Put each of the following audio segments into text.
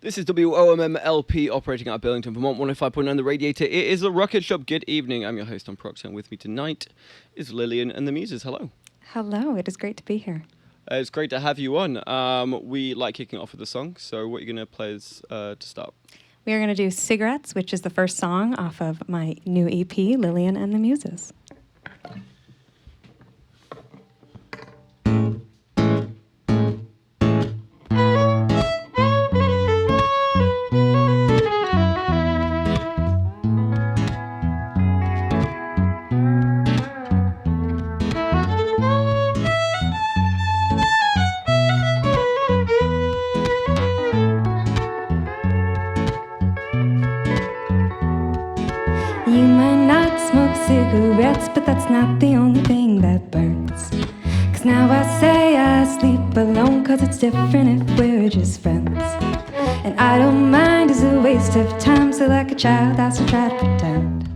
This is WOMMLP operating out of Burlington, Vermont, 105.9 The Radiator. It is the Rocket Shop. Good evening. I'm your host, Tom Proxy, and with me tonight is Lillian and the Muses. Hello. Hello. It is great to be here. It's great to have you on. We like kicking off with a song, so what are you going to play us to start? We are going to do Cigarettes, which is the first song off of my new EP, Lillian and the Muses. You might not smoke cigarettes, but that's not the only thing that burns. 'Cause now I say I sleep alone, 'cause it's different if we're just friends. And I don't mind, it's a waste of time, so like a child I still try to pretend.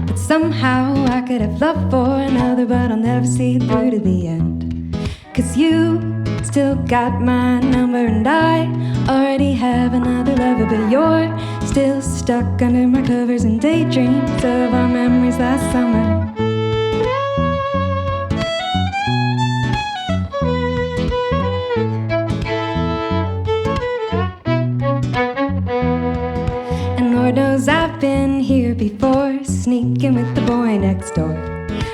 But somehow I could have love for another, but I'll never see it through to the end. 'Cause you still got my number, and I already have another lover, but you're still stuck under my covers and daydreams of our memories last summer. And Lord knows I've been here before, sneaking with the boy next door.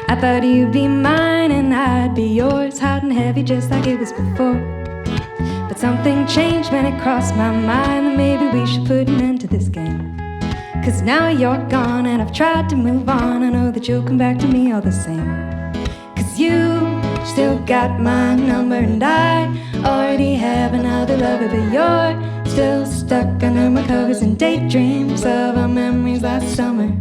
I thought you'd be mine and I'd be yours, hot and heavy just like it was before. But something changed when it crossed my mind that maybe we should put an end to this game. 'Cause now you're gone and I've tried to move on, I know that you'll come back to me all the same. 'Cause you still got my number and I already have another lover, but you're still stuck under my covers and daydreams of our memories last summer.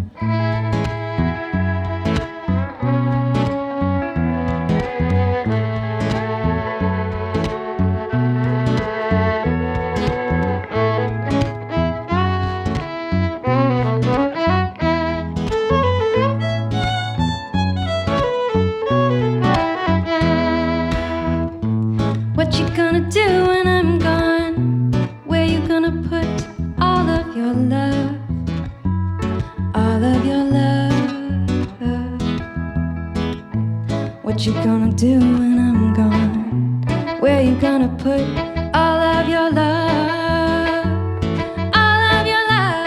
What you gonna do when I'm gone? Where you gonna put all of your love? All of your love. What you gonna do when I'm gone? Where you gonna put all of your love? All of your love.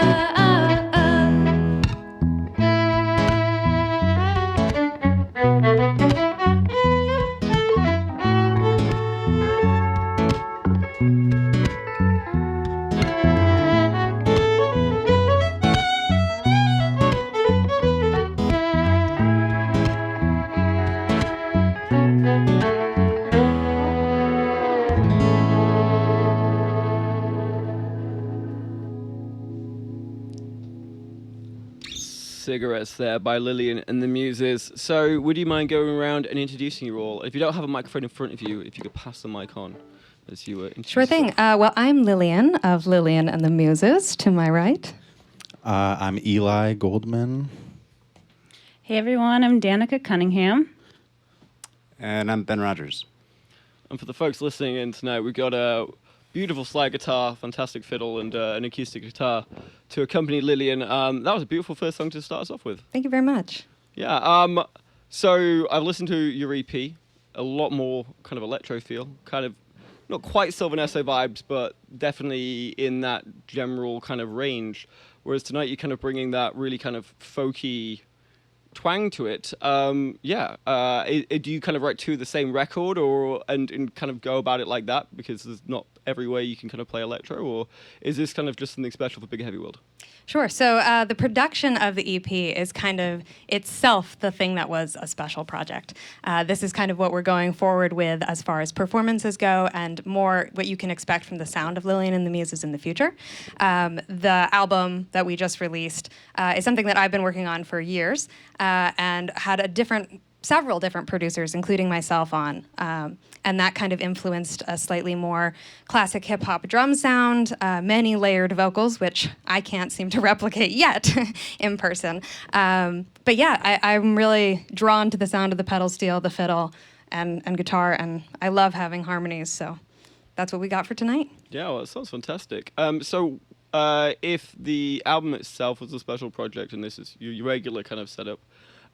Cigarettes there by Lillian and the Muses. So, would you mind going around and introducing you all? If you don't have a microphone in front of you, if you could pass the mic on as you were introducing. Sure thing. Well, I'm Lillian of Lillian and the Muses, to my right. I'm Eli Goldman. Hey everyone, I'm Danica Cunningham. And I'm Ben Rogers. And for the folks listening in tonight, we've got a beautiful slide guitar, fantastic fiddle, and an acoustic guitar to accompany Lillian. That was a beautiful first song to start us off with. Thank you very much. Yeah. So I've listened to your EP, a lot more kind of electro feel, kind of not quite Sylvan Esso vibes, but definitely in that general kind of range. Whereas tonight you're kind of bringing that really kind of folky twang to it. Do you kind of write to the same record, or and kind of go about it like that because there's not every way you can kind of play electro, or is this kind of just something special for Big Heavy World? Sure. So the production of the EP is kind of itself the thing that was a special project. This is kind of what we're going forward with as far as performances go, and more what you can expect from the sound of Lillian and the Muses in the future. The album that we just released is something that I've been working on for years, and had several different producers, including myself, on. And that kind of influenced a slightly more classic hip-hop drum sound, many layered vocals, which I can't seem to replicate yet in person. But yeah, I'm really drawn to the sound of the pedal steel, the fiddle, and guitar, and I love having harmonies, so that's what we got for tonight. Yeah, well, that sounds fantastic. So if the album itself was a special project and this is your regular kind of setup,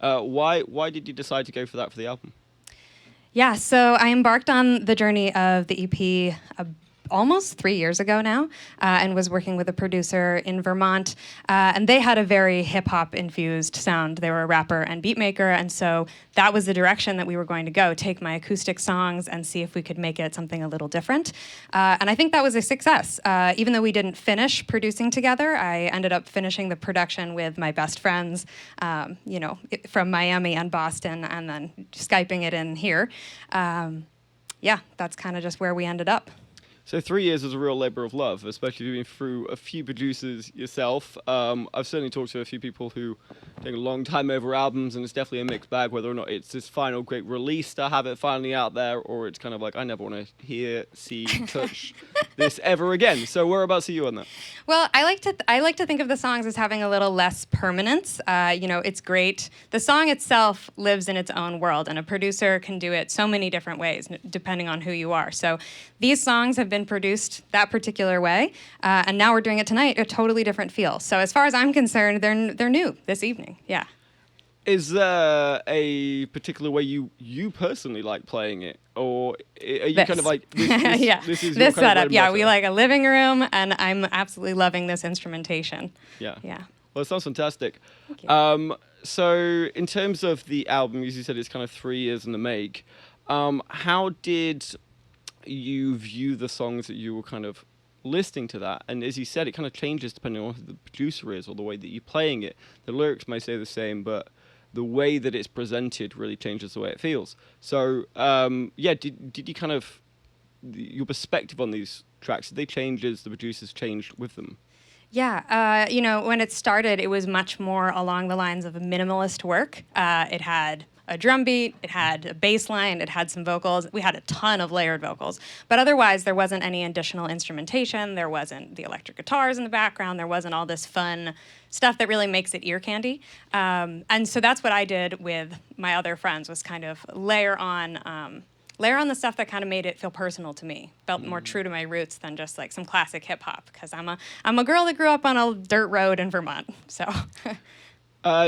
why did you decide to go for that for the album? Yeah, so I embarked on the journey of the EP almost 3 years ago now, and was working with a producer in Vermont. And they had a very hip-hop infused sound. They were a rapper and beat maker, and so that was the direction that we were going to go, take my acoustic songs and see if we could make it something a little different. And I think that was a success. Even though we didn't finish producing together, I ended up finishing the production with my best friends, from Miami and Boston, and then Skyping it in here. Yeah, that's kind of just where we ended up. So 3 years was a real labor of love, especially being through a few producers yourself. I've certainly talked to a few people who take a long time over albums, and it's definitely a mixed bag whether or not it's this final great release to have it finally out there, or it's kind of like, I never want to hear, see, touch this ever again. So whereabouts are you on that? Well, I like to think of the songs as having a little less permanence. It's great. The song itself lives in its own world, and a producer can do it so many different ways, depending on who you are. So these songs have been produced that particular way, and now we're doing it tonight, a totally different feel. So as far as I'm concerned, they're new this evening. Yeah. Is there a particular way you personally like playing it, or are you This. kind of like this Yeah. this is your This kind of bread setup. and Yeah, butter? we like a living room, and I'm absolutely loving this instrumentation. Yeah. Yeah. Well, it sounds fantastic. Thank you. So in terms of the album, as you said, it's kind of 3 years in the make. How did you view the songs that you were kind of listening to that? And as you said, it kind of changes depending on who the producer is or the way that you're playing it. The lyrics may say the same, but the way that it's presented really changes the way it feels. So, did you kind of, your perspective on these tracks, did they change as the producers changed with them? Yeah, when it started, it was much more along the lines of a minimalist work. It had a drum beat, it had a bass line, it had some vocals. We had a ton of layered vocals. But otherwise, there wasn't any additional instrumentation. There wasn't the electric guitars in the background. There wasn't all this fun stuff that really makes it ear candy. And so that's what I did with my other friends, was kind of layer on the stuff that kind of made it feel personal to me, felt more true to my roots than just like some classic hip hop, because I'm a girl that grew up on a dirt road in Vermont. So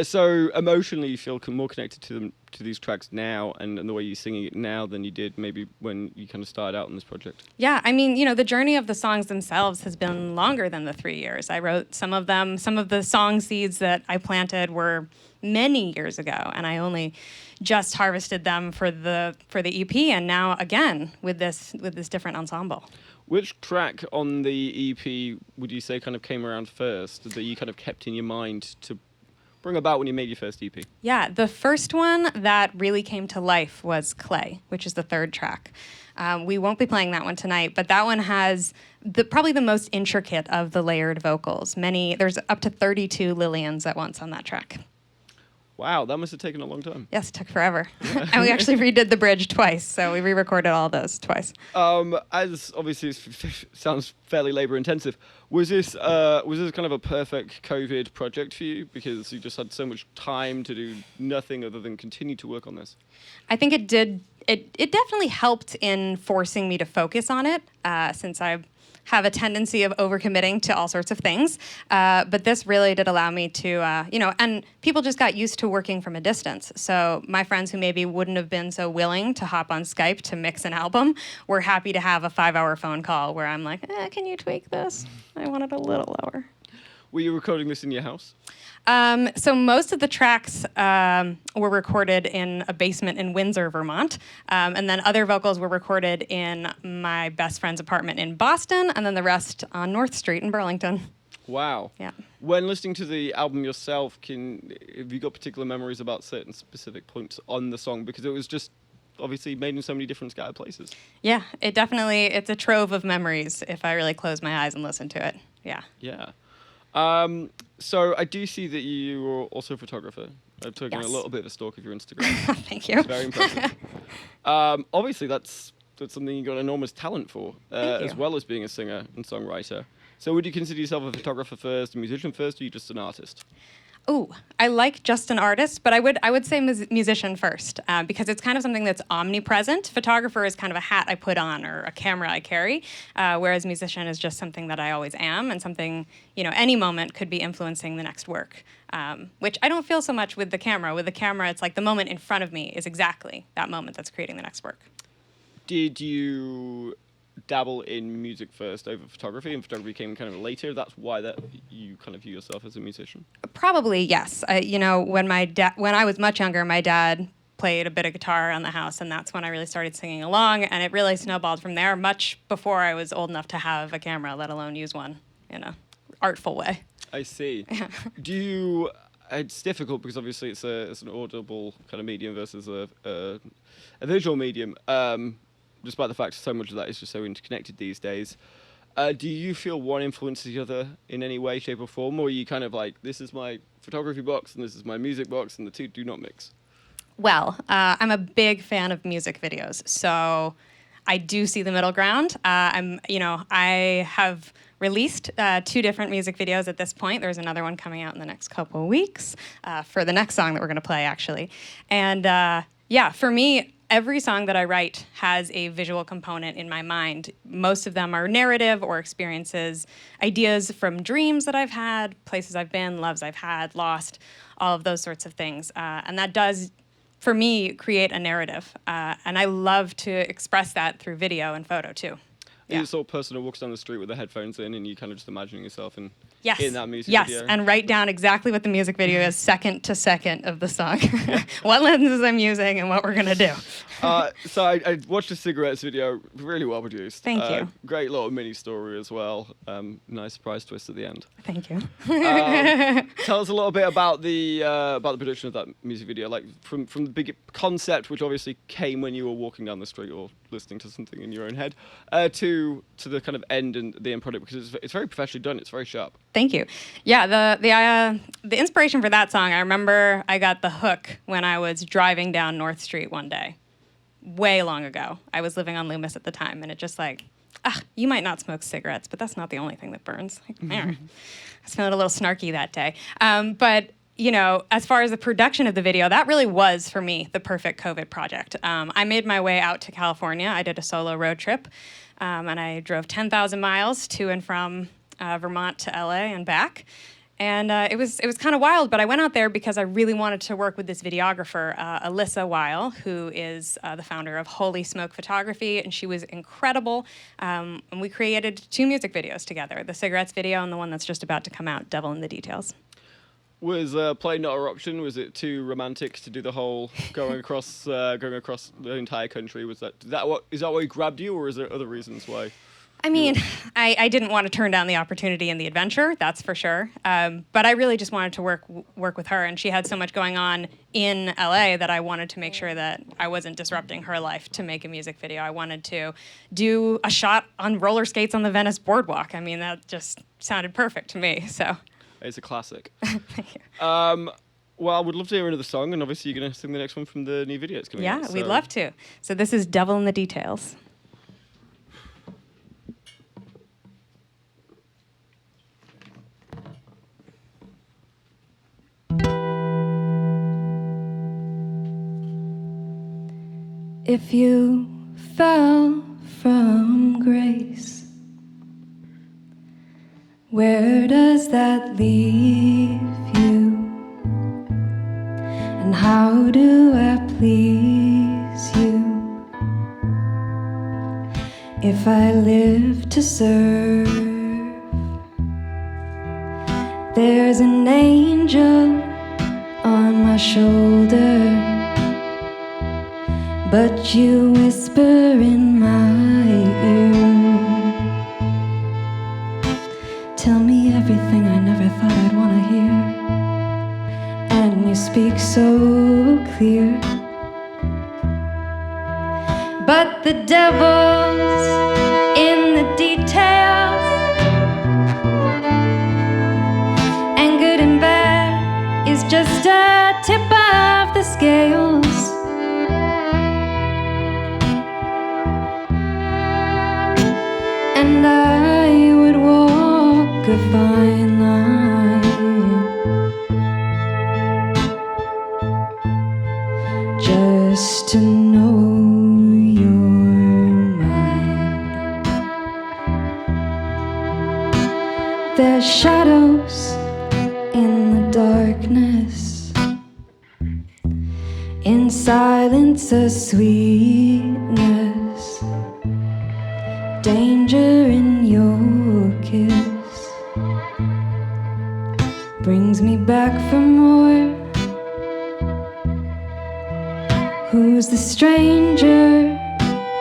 So emotionally, you feel more connected to these tracks now, and the way you're singing it now than you did maybe when you kind of started out on this project. yeah, I mean, the journey of the songs themselves has been longer than the 3 years. I wrote some of them. Some of the song seeds that I planted were many years ago, and I only just harvested them for the EP, and now again with this different ensemble. Which track on the EP would you say kind of came around first, that you kind of kept in your mind to bring about when you made your first EP? Yeah, the first one that really came to life was Clay, which is the third track. We won't be playing that one tonight, but that one has probably the most intricate of the layered vocals. There's up to 32 Lillians at once on that track. Wow, that must have taken a long time. Yes, it took forever. And we actually redid the bridge twice, so we re-recorded all those twice. As obviously it sounds fairly labor intensive, was this kind of a perfect COVID project for you, because you just had so much time to do nothing other than continue to work on this? I think it did. It definitely helped in forcing me to focus on it, since I have a tendency of overcommitting to all sorts of things. But this really did allow me to, and people just got used to working from a distance. So my friends who maybe wouldn't have been so willing to hop on Skype to mix an album were happy to have a 5-hour phone call where I'm like, can you tweak this? I want it a little lower. Were you recording this in your house? So most of the tracks were recorded in a basement in Windsor, Vermont. And then other vocals were recorded in my best friend's apartment in Boston, and then the rest on North Street in Burlington. Wow. Yeah. When listening to the album yourself, have you got particular memories about certain specific points on the song? Because it was just obviously made in so many different scattered places. Yeah, it's a trove of memories if I really close my eyes and listen to it. Yeah. Yeah. So I do see that you are also a photographer. I've taken Yes. a little bit of a stalk of your Instagram. Thank you. It's very impressive. Obviously, that's something you've got enormous talent for, Thank you. as well as being a singer and songwriter. So would you consider yourself a photographer first, a musician first, or are you just an artist? Ooh, I like just an artist, but I would say musician first because it's kind of something that's omnipresent. Photographer is kind of a hat I put on or a camera I carry, whereas musician is just something that I always am and something, any moment could be influencing the next work, which I don't feel so much with the camera. With the camera, it's like the moment in front of me is exactly that moment that's creating the next work. Did you dabble in music first over photography, and photography came kind of later? That's why that you kind of view yourself as a musician? Probably, yes. When I was much younger, my dad played a bit of guitar around the house, and that's when I really started singing along, and it really snowballed from there, much before I was old enough to have a camera, let alone use one in a artful way. I see. Yeah. Do you... It's difficult because obviously it's an audible kind of medium versus a visual medium, despite the fact so much of that is just so interconnected these days. Do you feel one influences the other in any way, shape, or form, or are you kind of like, this is my photography box and this is my music box, and the two do not mix? Well, I'm a big fan of music videos, so I do see the middle ground. I have released 2 different music videos at this point. There's another one coming out in the next couple of weeks for the next song that we're going to play, actually. And for me, every song that I write has a visual component in my mind. Most of them are narrative or experiences, ideas from dreams that I've had, places I've been, loves I've had, lost, all of those sorts of things. And that does, for me, create a narrative. And I love to express that through video and photo, too. You're the sort of person who walks down the street with the headphones in and you kind of just imagining yourself in that music video? Yes, and write down exactly what the music video is second to second of the song. What lenses I'm using and what we're going to do. So I watched the cigarettes video, really well produced. Thank you. Great little mini story as well. Nice surprise twist at the end. Thank you. Tell us a little bit about the production of that music video, like from the big concept, which obviously came when you were walking down the street or listening to something in your own head, to the kind of end and the end product, because it's very professionally done. It's very sharp. Thank you. Yeah, the inspiration for that song, I remember I got the hook when I was driving down North Street one day, way long ago. I was living on Loomis at the time, and it just like, you might not smoke cigarettes, but that's not the only thing that burns. Like, I was feeling a little snarky that day. But as far as the production of the video, that really was, for me, the perfect COVID project. I made my way out to California. I did a solo road trip, and I drove 10,000 miles to and from Vermont to LA and back. And it was kind of wild, but I went out there because I really wanted to work with this videographer, Alyssa Weil, who is the founder of Holy Smoke Photography, and she was incredible. And we created 2 music videos together, the cigarettes video and the one that's just about to come out, Devil in the Details. Was play not an option? Was it too romantic to do the whole going across the entire country? Is that what grabbed you, or is there other reasons why? I mean, I didn't want to turn down the opportunity and the adventure, that's for sure. But I really just wanted to work with her, and she had so much going on in LA that I wanted to make sure that I wasn't disrupting her life to make a music video. I wanted to do a shot on roller skates on the Venice boardwalk. I mean, that just sounded perfect to me. So it's a classic. Thank you. Well, I would love to hear another song, and obviously you're going to sing the next one from the new video that's coming out. Yeah, we'd love to. So this is Devil in the Details. If you fell from grace, where does that leave you? And how do I please you? If I live to serve, there's an angel on my shoulder, but you whisper in my ear, tell me everything I never thought I'd want to hear. And you speak so clear, but the devil's in the details, and good and bad is just a tip of the scales. And I would walk a fine line there's shadows in the darkness, in silence a sweetness, danger in your kiss brings me back for more. Who's the stranger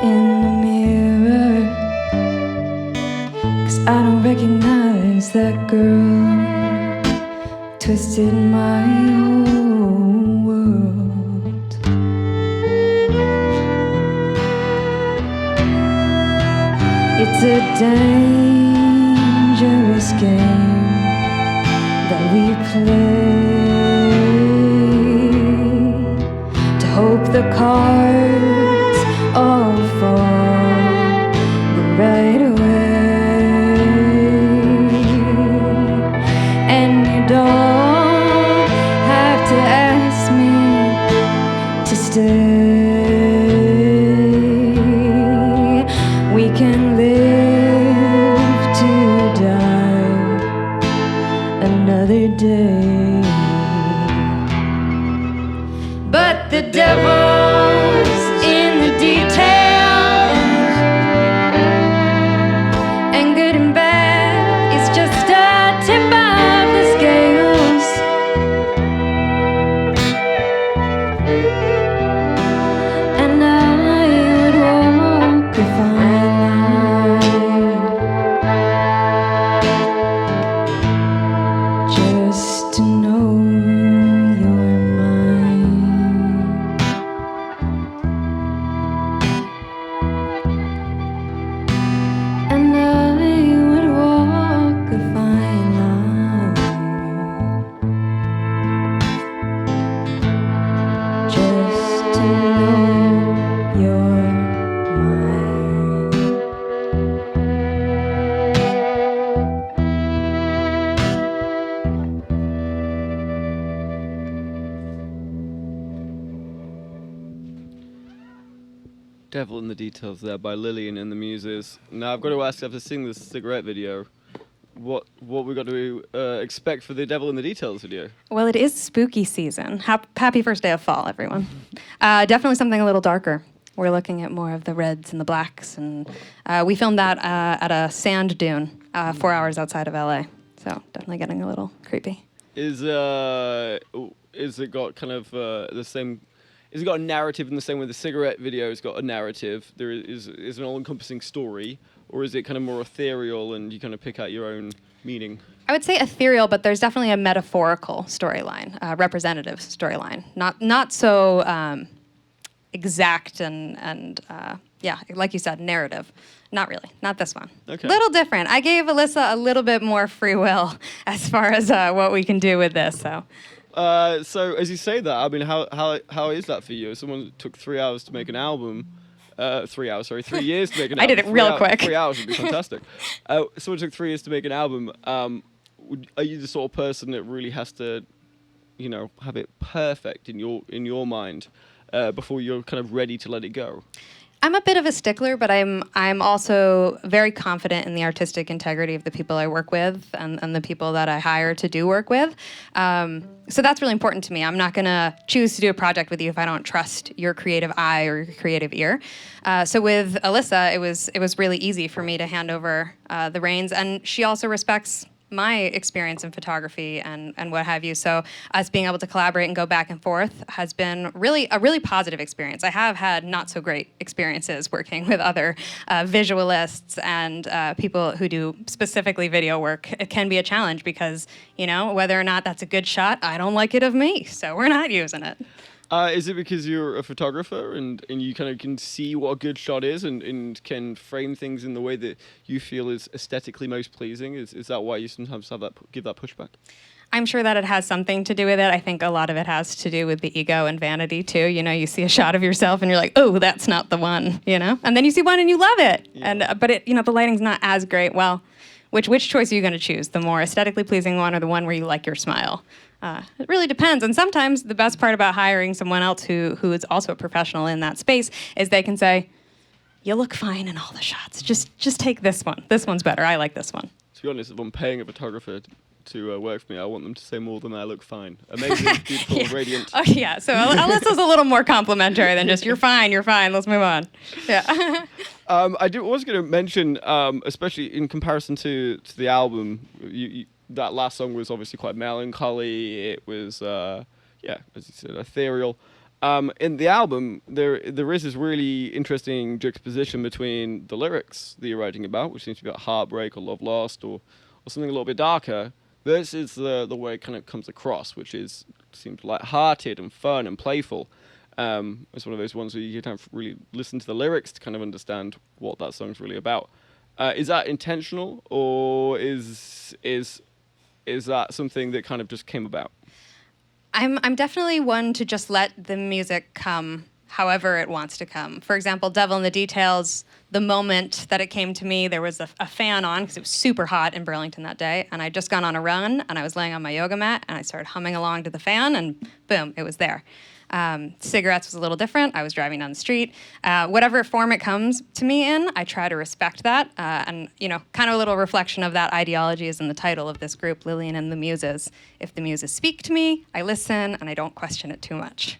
in the mirror? 'Cause I don't recognize that girl. Twisted my whole world. It's a dangerous game that we play, to hope the cards all fall the right way. And you don't have to ask me to stay. We can live to die another day. But the devil's in the details, and good and bad is just a tip of the scales. And I would walk a fine line just to know you're mine. And I would walk a fine line just to know you're mine. Devil in the Details there by Lillian and the Muses. Now I've got to ask, after seeing this cigarette video, what we got to expect for the Devil in the Details video? Well, it is spooky season. Happy first day of fall, everyone. Definitely something a little darker. We're looking at more of the reds and the blacks, and we filmed that at a sand dune 4 hours outside of LA. So definitely getting a little creepy. Is it got kind of the same? Is it got a narrative in the same way the cigarette video's got a narrative? There is an all-encompassing story, or is it kind of more ethereal and you kind of pick out your own meaning? I would say ethereal, but there's definitely a metaphorical storyline, representative storyline. Not so exact and yeah, like you said, narrative. Not really. Not this one. Okay. Little different. I gave Alyssa a little bit more free will as far as what we can do with this. So. So as you say that, I mean, how is that for you? Someone that took 3 hours to make an album, 3 hours, sorry, 3 years to make an I album. did it real quick. 3 hours would be fantastic. Someone took 3 years to make an album. Are you the sort of person that really has to, have it perfect in your mind before you're kind of ready to let it go? I'm a bit of a stickler, but I'm also very confident in the artistic integrity of the people I work with and the people that I hire to do work with. So that's really important to me. I'm not going to choose to do a project with you if I don't trust your creative eye or your creative ear. So with Alyssa, it was really easy for me to hand over the reins, and she also respects my experience in photography and what have you. So us being able to collaborate and go back and forth has been a really positive experience. I have had not so great experiences working with other visualists and people who do specifically video work. It can be a challenge because, whether or not that's a good shot, I don't like it of me, so we're not using it. Is it because you're a photographer and you kind of can see what a good shot is and can frame things in the way that you feel is aesthetically most pleasing? Is that why you sometimes give that pushback? I'm sure that it has something to do with it. I think a lot of it has to do with the ego and vanity too. You see a shot of yourself and you're like, oh, that's not the one, And then you see one and you love it. Yeah. But the lighting's not as great. Well, which choice are you going to choose? The more aesthetically pleasing one or the one where you like your smile? It really depends. And sometimes the best part about hiring someone else who is also a professional in that space is they can say, you look fine in all the shots. Just take this one. This one's better. I like this one. So be honest, if I'm paying a photographer to work for me, I want them to say more than I look fine. Amazing, beautiful, Yeah. radiant. Oh yeah. So Alyssa's a little more complimentary than just you're fine. Let's move on. Yeah. Was going to mention, especially in comparison to the album, that last song was obviously quite melancholy. It was, as you said, ethereal. In the album, there is this really interesting juxtaposition between the lyrics that you're writing about, which seems to be about heartbreak or love lost or something a little bit darker, versus the way it kind of comes across, which seems light-hearted and fun and playful. It's one of those ones where you kind of really listen to the lyrics to kind of understand what that song's really about. Is that intentional, or is that something that kind of just came about? I'm definitely one to just let the music come however it wants to come. For example, Devil in the Details, the moment that it came to me, there was a fan on because it was super hot in Burlington that day, and I'd just gone on a run, and I was laying on my yoga mat, and I started humming along to the fan, and boom, it was there. Cigarettes was a little different. I was driving down the street. Whatever form it comes to me in, I try to respect that. And, kind of a little reflection of that ideology is in the title of this group, Lillian and the Muses. If the Muses speak to me, I listen, and I don't question it too much.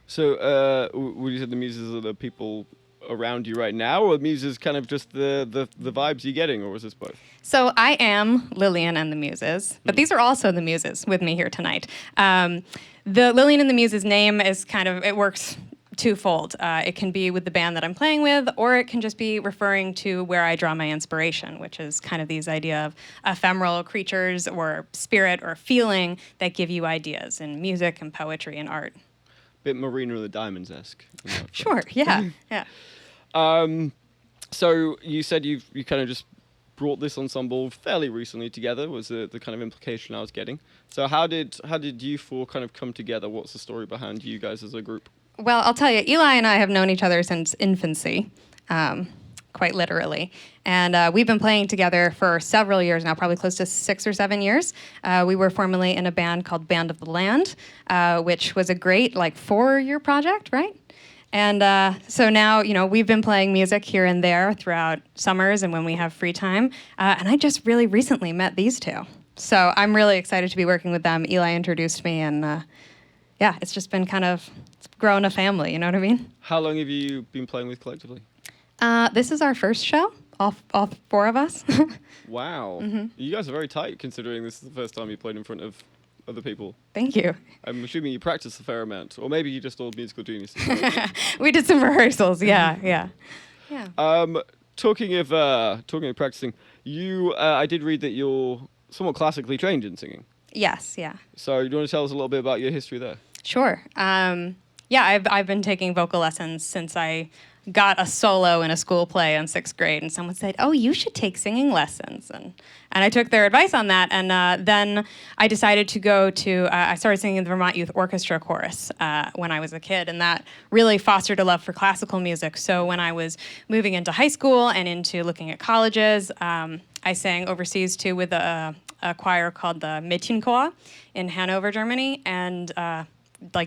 So, would you say the Muses are the people around you right now, or the Muses kind of just the vibes you're getting, or is this both? So I am Lillian and the Muses, but these are also the Muses with me here tonight. The Lillian and the Muses name is it works twofold. It can be with the band that I'm playing with, or it can just be referring to where I draw my inspiration, which is kind of these idea of ephemeral creatures or spirit or feeling that give you ideas in music and poetry and art. Bit Marina of the Diamonds-esque. Sure, yeah, yeah. So you said you kind of just brought this ensemble fairly recently together, was the kind of implication I was getting. So how did you four kind of come together? What's the story behind you guys as a group? Well, I'll tell you, Eli and I have known each other since infancy, quite literally. And we've been playing together for several years now, probably close to 6 or 7 years. We were formerly in a band called Band of the Land, which was a great 4-year project, right? And so now, we've been playing music here and there throughout summers and when we have free time. And I just really recently met these two. So I'm really excited to be working with them. Eli introduced me, and it's just been it's grown a family, you know what I mean? How long have you been playing with collectively? This is our first show, all 4 of us. Wow. Mm-hmm. You guys are very tight, considering this is the first time you played in front of other people. Thank you. I'm assuming you practiced a fair amount, or maybe you're just all musical geniuses. We did some rehearsals, yeah. Talking of practicing, I did read that you're somewhat classically trained in singing. Yes, yeah. So do you want to tell us a little bit about your history there? Sure. I've been taking vocal lessons since I got a solo in a school play in 6th grade, and someone said, "Oh, you should take singing lessons," and I took their advice on that, and then I decided to go to. I started singing in the Vermont Youth Orchestra chorus when I was a kid, and that really fostered a love for classical music. So when I was moving into high school and into looking at colleges, I sang overseas too with a choir called the Mädchenchor in Hanover, Germany, and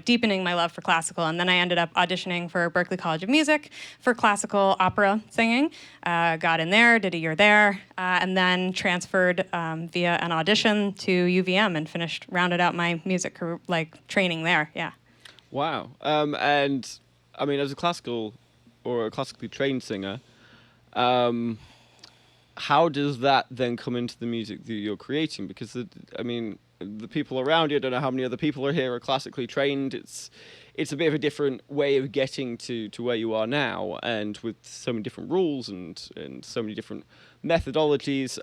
deepening my love for classical. And then I ended up auditioning for Berklee College of Music for classical opera singing. Got in there, did a year there, and then transferred via an audition to UVM and rounded out my music career, training there. Yeah. Wow. And I mean, as a classically trained singer, how does that then come into the music that you're creating? Because the people around you, I don't know how many other people are here, are classically trained. It's a bit of a different way of getting to where you are now, and with so many different rules and so many different methodologies.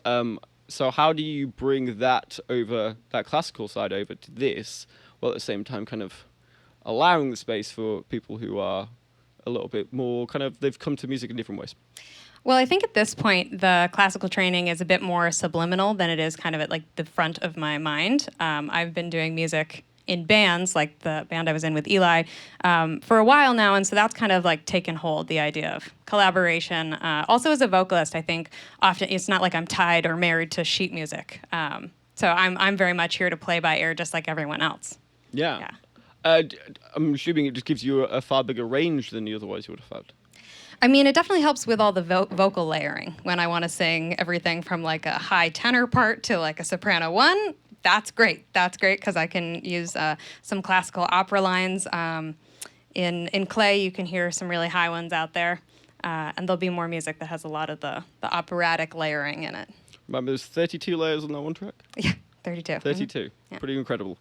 So how do you bring that classical side over to this, while at the same time kind of allowing the space for people who are a little bit more they've come to music in different ways? Well, I think at this point, the classical training is a bit more subliminal than it is kind of at the front of my mind. I've been doing music in bands, like the band I was in with Eli, for a while now, and so that's kind of taken hold, the idea of collaboration. Also as a vocalist, I think often it's not like I'm tied or married to sheet music. So I'm very much here to play by ear just like everyone else. Yeah. I'm assuming it just gives you a far bigger range than you otherwise would have had. I mean, it definitely helps with all the vocal layering. When I want to sing everything from like a high tenor part to like a soprano one, that's great. That's great because I can use some classical opera lines. In Clay, you can hear some really high ones out there. And there'll be more music that has a lot of the operatic layering in it. Remember, there's 32 layers on that one track? Yeah, 32. 32. Yeah. Pretty incredible.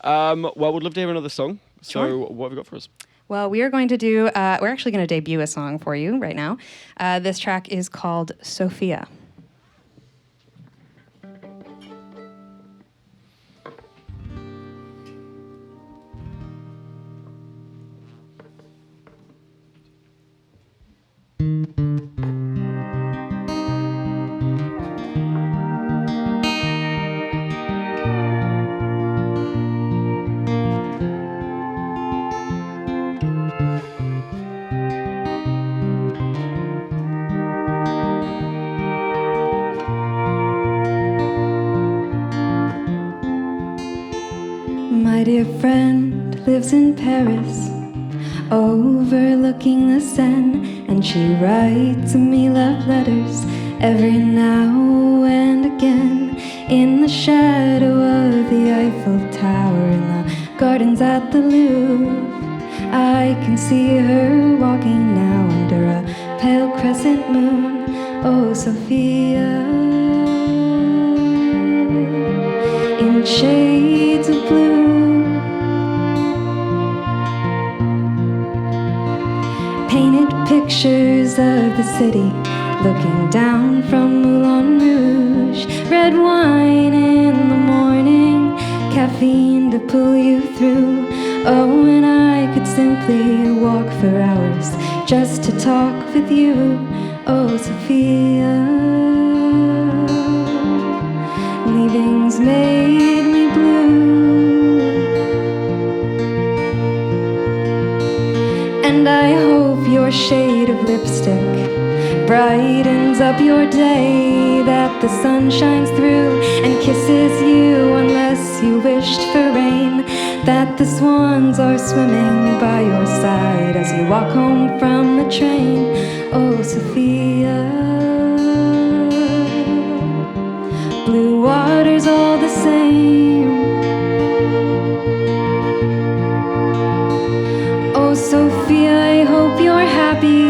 Well, we'd love to hear another song. So Sure. what have you got for us? Well, we are going to do, we're actually going to debut a song for you right now. This track is called Sophia. My dear friend lives in Paris, overlooking the Seine, and she writes me love letters every now and again. In the shadow of the Eiffel Tower, in the gardens at the Louvre, I can see her walking now under a pale crescent moon. Oh, Sophia, in shades of blue. Painted pictures of the city, looking down from Moulin Rouge. Red wine in the morning, caffeine to pull you through. Oh, and I could simply walk for hours just to talk with you. Oh, Sophia, leaving's made me blue. And I hope your shade of lipstick brightens up your day, that the sun shines through and kisses you unless you wished for rain, that the swans are swimming by your side as you walk home from the train. Oh, Sophia, blue water's all the same. Oh, Sophia, I hope you're happy,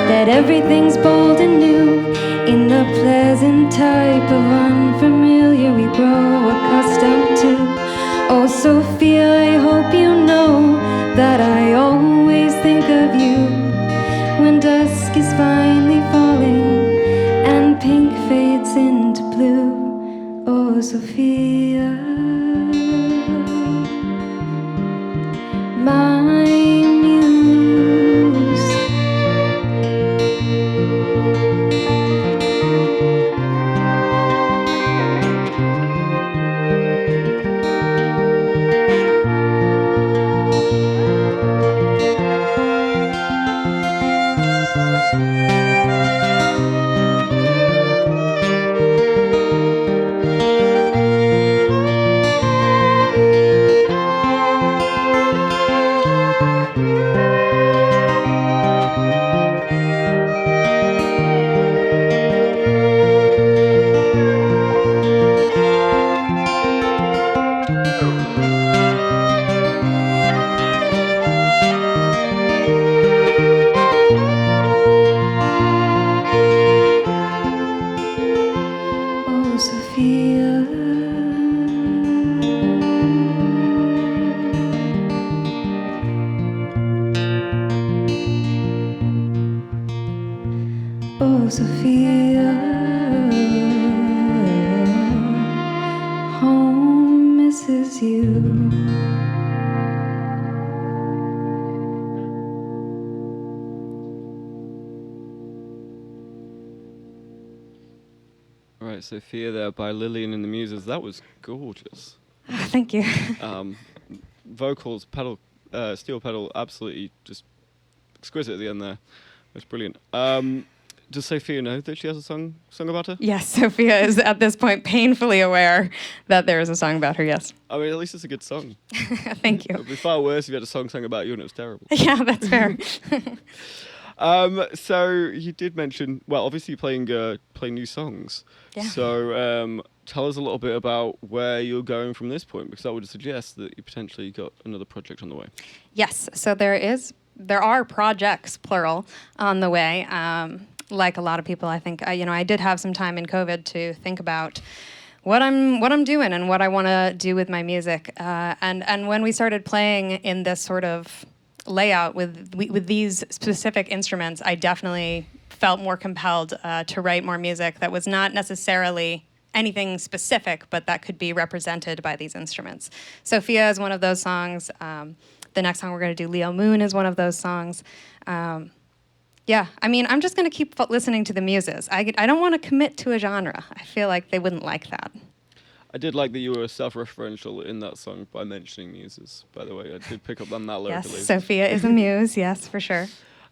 that everything's bold and new. In the pleasant type of unfamiliar we grow accustomed to. Oh, Sophia, I hope you know that I always think of you when dusk is finally falling and pink fades into blue. Oh, Sophia, my muse. Oh, Sophia, oh, Sophia, home misses you. All right, Sophia there by Lillian and the Muses. That was gorgeous. Thank you. Vocals, pedal, steel pedal, absolutely just exquisite at the end there. That's brilliant. Does Sophia know that she has a song about her? Yes, Sophia is at this point painfully aware that there is a song about her, yes. I mean, at least it's a good song. Thank It you. would be far worse if you had a song sung about you and it was terrible. Yeah, that's fair. So you did mention, well, obviously playing new songs. Yeah. So tell us a little bit about where you're going from this point, because I would suggest that you potentially got another project on the way. Yes, so there are projects, plural, on the way. Like a lot of people, I think, I did have some time in COVID to think about what I'm doing and what I want to do with my music. And when we started playing in this sort of layout with these specific instruments, I definitely felt more compelled to write more music that was not necessarily anything specific, but that could be represented by these instruments. Sophia is one of those songs. The next song we're going to do, Leo Moon, is one of those songs. Yeah, I mean, I'm just going to keep listening to the Muses. I don't want to commit to a genre. I feel like they wouldn't like that. I did like that you were self-referential in that song by mentioning Muses, by the way. I did pick up on that lyrically. Yes, Sophia is a muse, yes, for sure.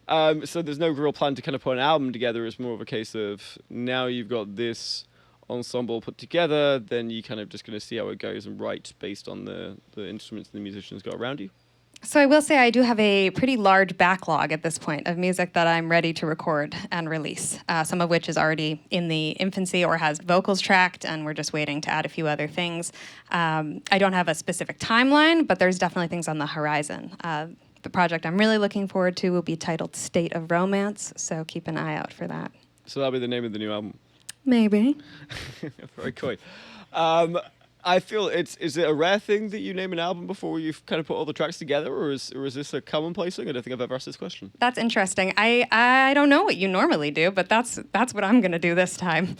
So there's no real plan to kind of put an album together. It's more of a case of now you've got this ensemble put together, then you kind of just going to see how it goes and write based on the instruments the musicians got around you. So I will say I do have a pretty large backlog at this point of music that I'm ready to record and release, some of which is already in the infancy or has vocals tracked, and we're just waiting to add a few other things. I don't have a specific timeline, but there's definitely things on the horizon. The project I'm really looking forward to will be titled State of Romance, so keep an eye out for that. So that'll be the name of the new album. Maybe. Very cool. I feel is it a rare thing that you name an album before you've kind of put all the tracks together, or is this a commonplace thing? I don't think I've ever asked this question. That's interesting. I don't know what you normally do, but that's what I'm going to do this time.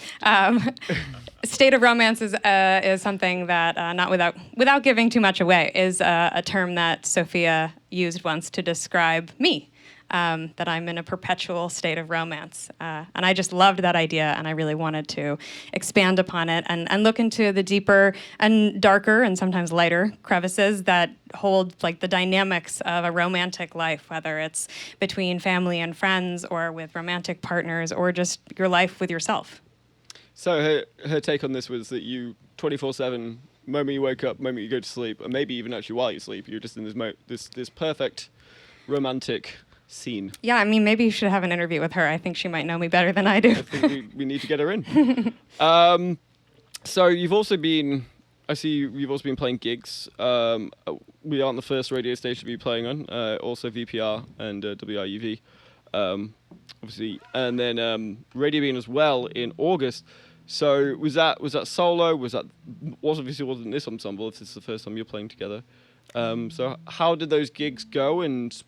State of Romance is something that, not without giving too much away, is a term that Sophia used once to describe me. That I'm in a perpetual state of romance. And I just loved that idea, and I really wanted to expand upon it and look into the deeper and darker and sometimes lighter crevices that hold like the dynamics of a romantic life, whether it's between family and friends or with romantic partners or just your life with yourself. So her take on this was that you 24/7, moment you wake up, moment you go to sleep, and maybe even actually while you sleep, you're just in this perfect romantic scene. Yeah, I mean, maybe you should have an interview with her. I think she might know me better than I do. I think we need to get her in. So you've also been, I see you've also been playing gigs. We aren't the first radio station to be playing on. Also VPR and WIUV, obviously, and then Radio Bean as well in August. So was that solo? Wasn't this ensemble? If this is the first time you're playing together. So how did those gigs go, and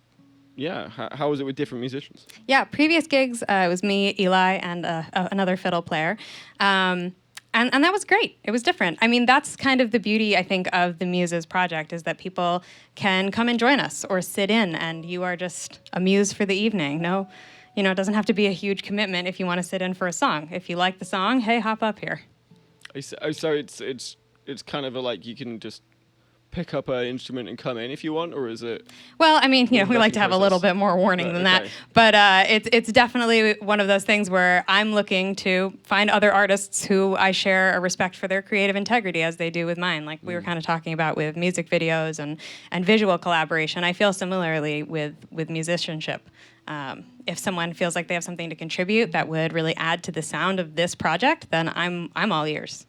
yeah, how was it with different musicians? Yeah, previous gigs, it was me, Eli, and another fiddle player. And that was great. It was different. I mean, that's kind of the beauty, I think, of the Muses project, is that people can come and join us or sit in, and you are just a muse for the evening. No, it doesn't have to be a huge commitment if you want to sit in for a song. If you like the song, hey, hop up here. So it's kind of like you can just pick up an instrument and come in if you want, or is it? Well, I mean, we like to have a little bit more warning than that, but it's definitely one of those things where I'm looking to find other artists who I share a respect for their creative integrity as they do with mine. Like we were kind of talking about with music videos and visual collaboration. I feel similarly with musicianship. If someone feels like they have something to contribute that would really add to the sound of this project, then I'm all ears.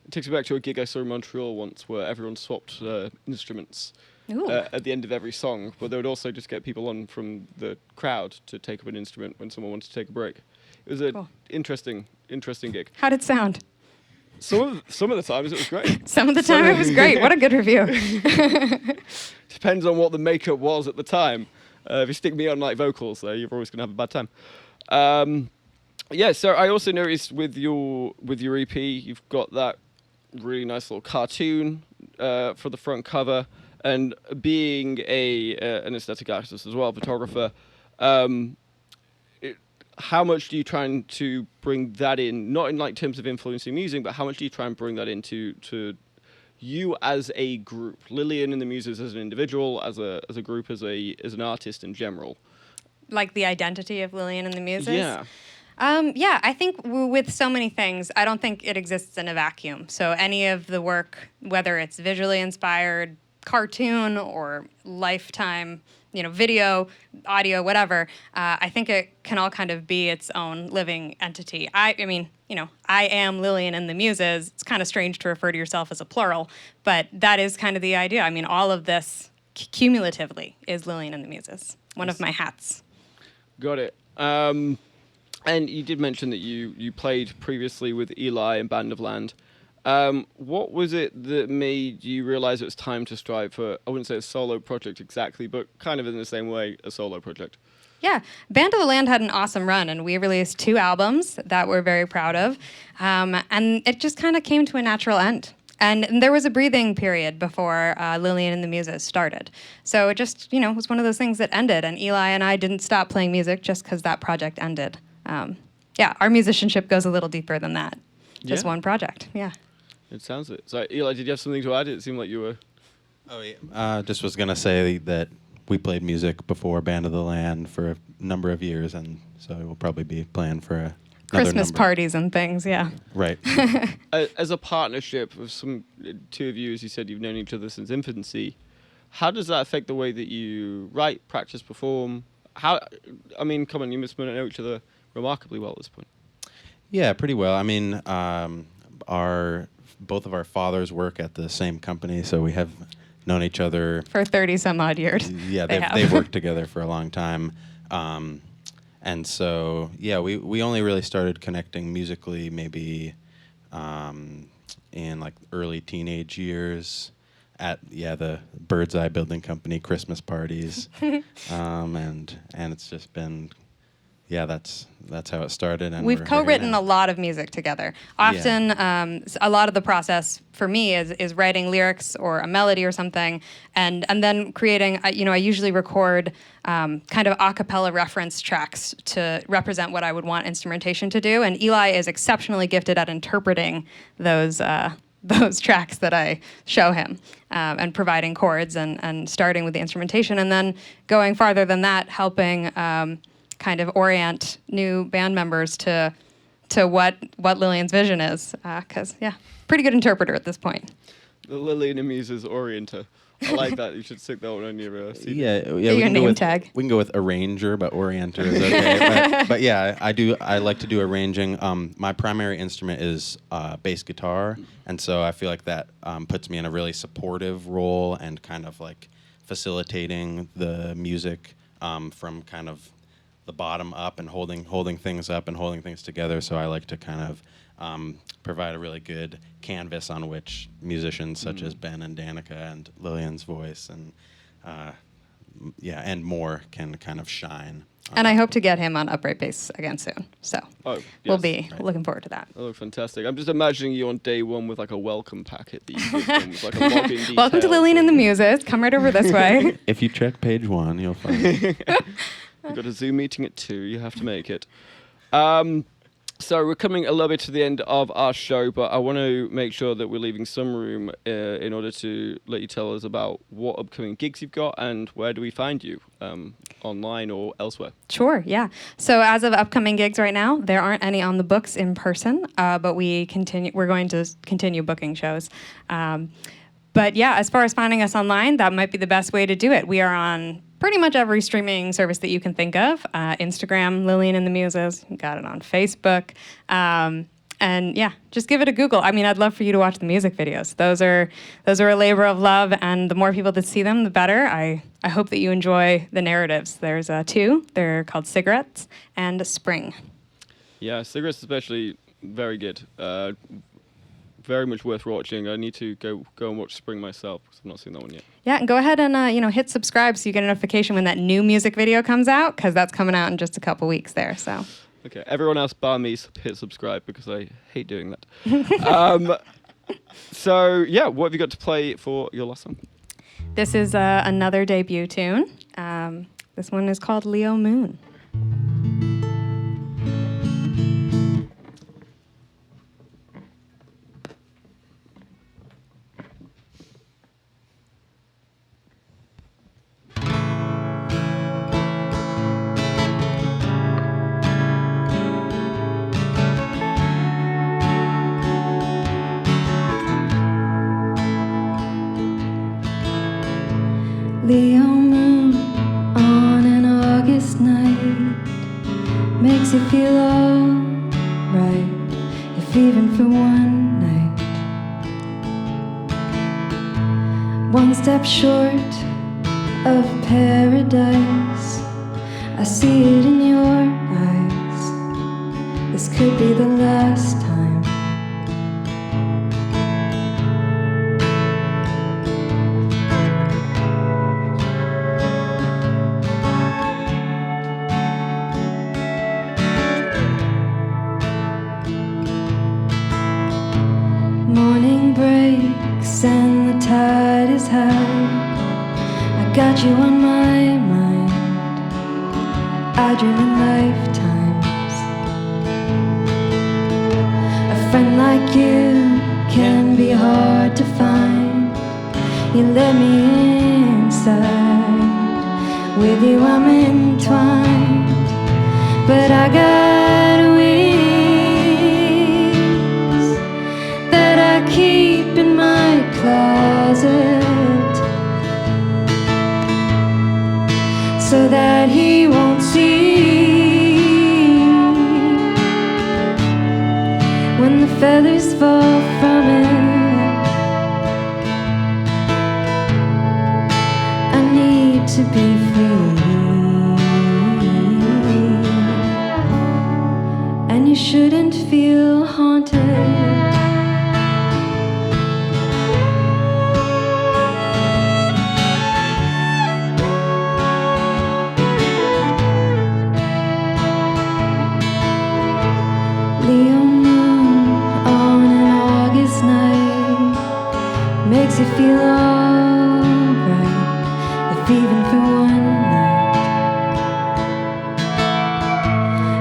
It takes me back to a gig I saw in Montreal once where everyone swapped instruments at the end of every song, but they would also just get people on from the crowd to take up an instrument when someone wanted to take a break. It was an interesting gig. How did it sound? Some of the times it was great. Some of the time it was great. What a good review. Depends on what the makeup was at the time. If you stick me on like vocals, though, you're always going to have a bad time. Yeah, so I also noticed with your EP, you've got that really nice little cartoon for the front cover, and being an aesthetic artist as well, photographer, how much do you try to bring that in, not in like terms of influencing music, but how much do you try and bring that into you as a group, Lillian and the Muses as an individual, as a group, as an artist in general? Like the identity of Lillian and the Muses? Yeah. Yeah, I think with so many things, I don't think it exists in a vacuum. So any of the work, whether it's visually inspired cartoon or lifetime video, audio, whatever. I think it can all kind of be its own living entity. I mean, I am Lillian and the Muses. It's kind of strange to refer to yourself as a plural, but that is kind of the idea. I mean, all of this cumulatively is Lillian and the Muses, one of my hats. Got it. And you did mention that you played previously with Eli and Band of Land. What was it that made you realize it was time to strive for, I wouldn't say a solo project exactly, but kind of in the same way, a solo project? Yeah, Band of the Land had an awesome run, and we released 2 albums that we're very proud of. And it just kind of came to a natural end. And there was a breathing period before Lillian and the Muses started. So it just, was one of those things that ended. And Eli and I didn't stop playing music just because that project ended. Our musicianship goes a little deeper than that. Just one project, yeah. It sounds it. So, Eli, did you have something to add? It seemed like you were... Oh, yeah. Just was going to say that we played music before Band of the Land for a number of years, and so we'll probably be playing for another Christmas number. parties and things, yeah. Right. As a partnership of two of you, as you said, you've known each other since infancy. How does that affect the way that you write, practice, perform? Come on, you must know each other remarkably well at this point. Yeah, pretty well. I mean, both of our fathers work at the same company, so we have known each other for 30 some odd years. Yeah, they've worked together for a long time. And so, yeah, we only really started connecting musically maybe in like early teenage years at the Bird's Eye Building Company Christmas parties. And it's just been, that's how it started. And we've co-written a lot of music together. Often, a lot of the process for me is writing lyrics or a melody or something, and then creating. I usually record kind of a cappella reference tracks to represent what I would want instrumentation to do. And Eli is exceptionally gifted at interpreting those tracks that I show him, and providing chords and starting with the instrumentation, and then going farther than that, helping. Kind of orient new band members to what Lillian's vision is, because pretty good interpreter at this point. The Lillian and Muses orienter. I like that. You should stick that one on your CD. Yeah. Your name tag. We can go with arranger, but orienter is okay. but yeah, I like to do arranging. My primary instrument is bass guitar, and so I feel like that puts me in a really supportive role and kind of like facilitating the music from kind of the bottom up and holding things up and holding things together. So I like to kind of provide a really good canvas on which musicians such as Ben and Danica and Lillian's voice and and more can kind of shine. And I hope to get him on upright bass again soon. So we'll be looking forward to that. That looks fantastic. I'm just imagining you on day one with like a welcome packet that you give them with like a login detail. Welcome to Lillian and the Muses. Come right over this way. If you check page 1, you'll find it. We've got a Zoom meeting at 2. You have to make it. So we're coming a little bit to the end of our show, but I want to make sure that we're leaving some room in order to let you tell us about what upcoming gigs you've got and where do we find you, online or elsewhere. Sure, yeah. So as of upcoming gigs right now, there aren't any on the books in person, but we're going to continue booking shows. But yeah, as far as finding us online, that might be the best way to do it. We are on pretty much every streaming service that you can think of. Instagram, Lillian and the Muses. Got it on Facebook. And yeah, just give it a Google. I mean, I'd love for you to watch the music videos. Those are a labor of love, and the more people that see them, the better. I hope that you enjoy the narratives. There's 2. They're called Cigarettes and Spring. Yeah, Cigarettes especially, very good. Very much worth watching. I need to go and watch Spring myself because I've not seen that one yet. Yeah, and go ahead and hit subscribe so you get a notification when that new music video comes out, because that's coming out in just a couple weeks there. So. Okay, everyone else bar me hit subscribe because I hate doing that. So yeah, what have you got to play for your last song? This is another debut tune. This one is called Leo Moon. Leo moon, August night makes you feel alright, if even for one night. One step short of paradise, I see it in your eyes. This could be the last time. Morning breaks and the tide is high. I got you on my mind. I dream in lifetimes. A friend like you can be hard to find. You let me inside. With you I'm entwined, but I got wings that I keep in my closet, so that he won't see when the feathers fall from it. I need to be free, and you shouldn't feel haunted. Leo moon on an August night makes you feel alright, if even for one night.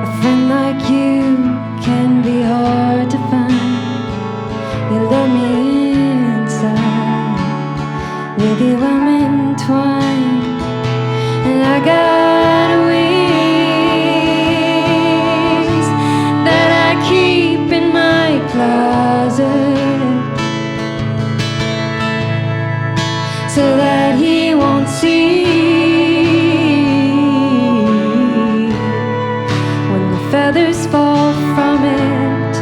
A friend like you can be hard to find. You let me inside. With you I'm entwined, and I got wings that I keep in my closet, so that he won't see when the feathers fall from it.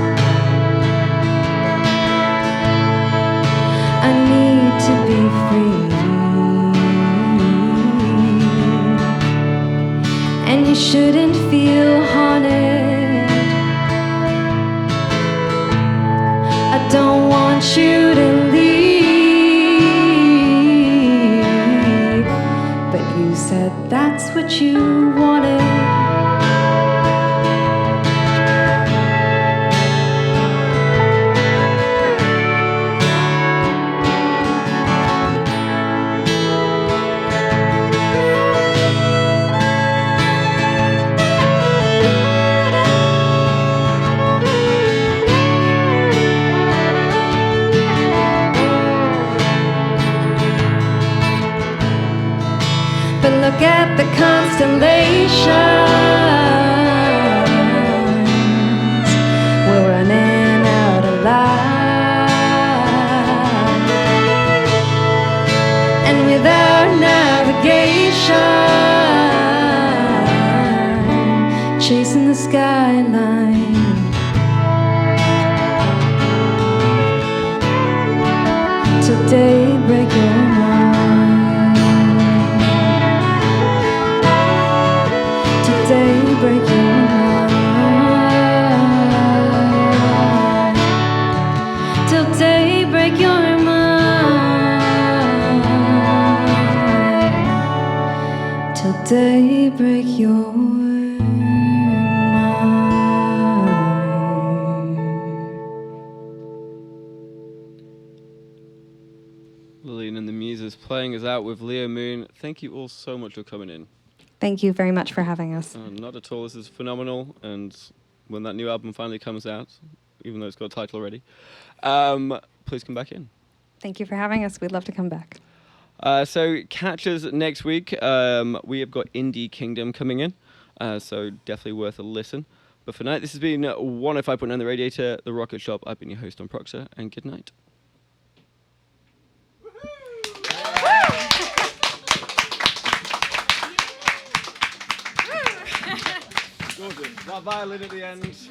I need to be free, and you shouldn't feel haunted. I don't want you to leave, but you said that's what you wanted. But look at the constellations. We're running out of light, and without navigation, chasing the skyline. Till daybreak you're mine. Till daybreak you're mine. Till daybreak you're mine. Till daybreak you're mine. Lillian and the Muses playing us out with Leo Moon. Thank you all so much for coming in. Thank you very much for having us. Not at all. This is phenomenal. And when that new album finally comes out, even though it's got a title already, please come back in. Thank you for having us. We'd love to come back. So catch us next week. We have got Indie Kingdom coming in, so definitely worth a listen. But for now, this has been 105.9 The Radiator, The Rocket Shop. I've been your host, Don Proctor, and good night. That violin at the end was